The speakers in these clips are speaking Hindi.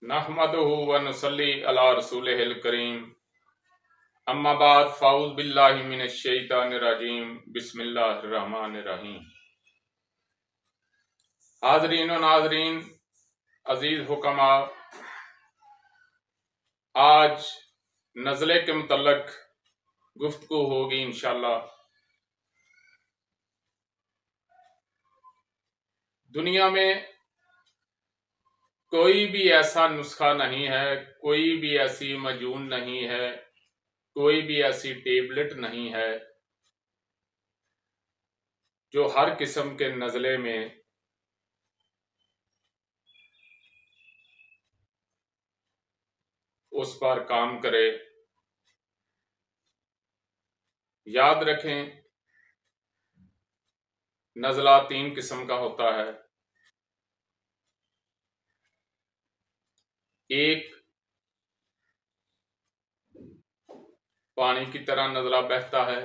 नहमदुहु व नुसल्ली अला रसूलिहिल करीम। अम्मा बाद फ़ाऊज़ बिल्लाहि मिनश शैतानिर रजीम। बिस्मिल्लाहिर रहमानिर रहीम। हाज़रीन व नाज़रीन, अजीज़ हुक्मा, आज नज़ले के मुतल्लक गुफ्तगू होगी इंशाअल्लाह। दुनिया में कोई भी ऐसा नुस्खा नहीं है, कोई भी ऐसी मजून नहीं है, कोई भी ऐसी टेबलेट नहीं है जो हर किस्म के नज़ले में उस पर काम करे। याद रखें, नज़ला 3 किस्म का होता है। एक, पानी की तरह नज़ला बहता है,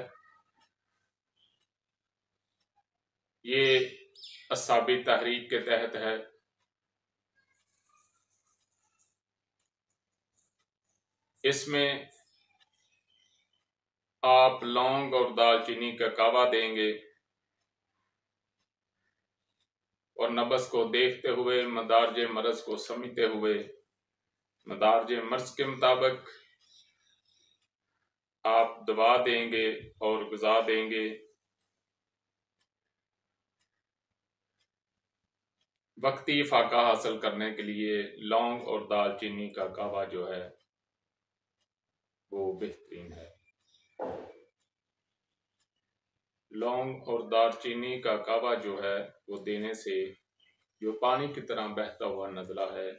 ये असाबी तहरीक के तहत है। इसमें आप लौंग और दालचीनी का कावा देंगे और नब्ज़ को देखते हुए, मदारज मर्ज़ को समझते हुए, मदारज मर्ज़ के मुताबिक आप दवा देंगे और ग़िज़ा देंगे। वक्ती फाका हासिल करने के लिए लौंग और दालचीनी का कावा जो है वो बेहतरीन है। लौंग और दालचीनी का कावा जो है वो देने से जो पानी की तरह बहता हुआ नज़ला है,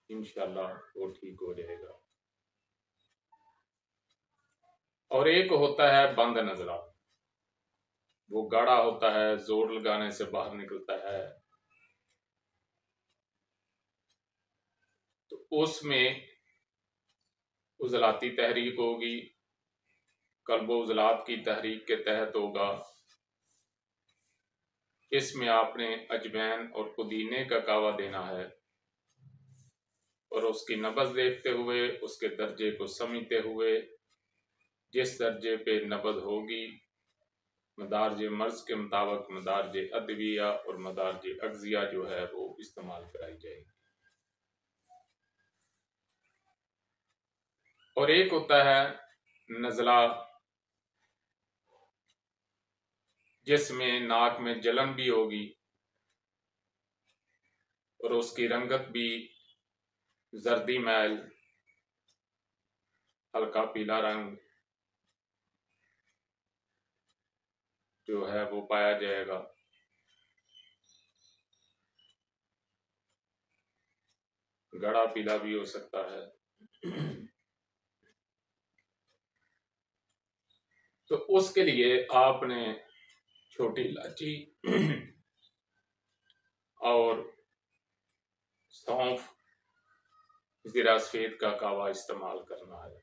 इंशाअल्लाह वो ठीक हो जाएगा। और एक होता है बंद नज़ला, वो गाढ़ा होता है, जोर लगाने से बाहर निकलता है, तो उसमें उज़लाती तहरीक होगी, कल्बो उज़लात की तहरीक के तहत होगा। इसमें आपने अजवैन और पुदीने का कावा देना है और उसकी नब्ज़ देखते हुए, उसके दर्जे को समझते हुए, जिस दर्जे पे नब्ज़ होगी, मदारज मर्ज़ के मुताबिक मदारज अदविया और मदारज अग़ज़िया जो है वो इस्तेमाल कराई जाएगी। और एक होता है नज़ला जिसमें नाक में जलन भी होगी और उसकी रंगत भी जर्दी मैल, हल्का पीला रंग जो है वो पाया जाएगा। गाढ़ा पीला भी हो सकता है। तो उसके लिए आपने छोटी इलायची और सौंफ, जीरा सफेद का कावा इस्तेमाल करना है।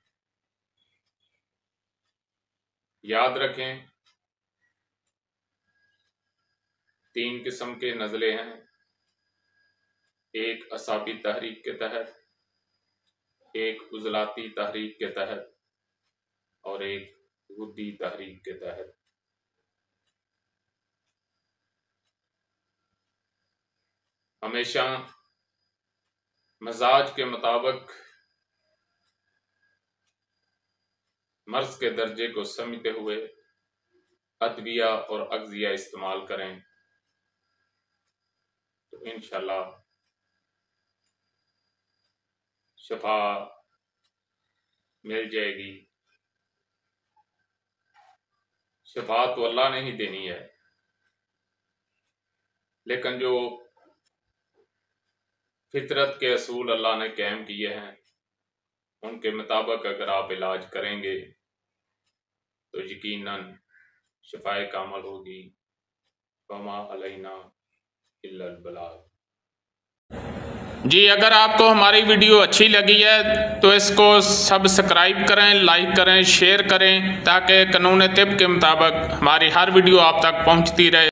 याद रखें, 3 किस्म के नज़ले हैं। एक असाबी तहरीक के तहत, एक उज़लाती तहरीक के तहत और एक गुद्दी तहरीक के तहत। हमेशा मजाज के मुताबिक मर्ज़ के दर्जे को समझते हुए अदविया और अग़ज़िया इस्तेमाल करें तो इंशाअल्लाह शफा मिल जाएगी। शफा तो अल्लाह ने ही देनी है, लेकिन जो फितरत के असूल अल्लाह ने कायम किए हैं उनके मुताबिक अगर आप इलाज करेंगे तो यकीनन शफाए कामल होगी। वमा अलैना इल्लल बलाग। जी, अगर आपको हमारी वीडियो अच्छी लगी है तो इसको सब्सक्राइब करें, लाइक करें, शेयर करें ताकि कानून तिब के मुताबिक हमारी हर वीडियो आप तक पहुंचती रहे।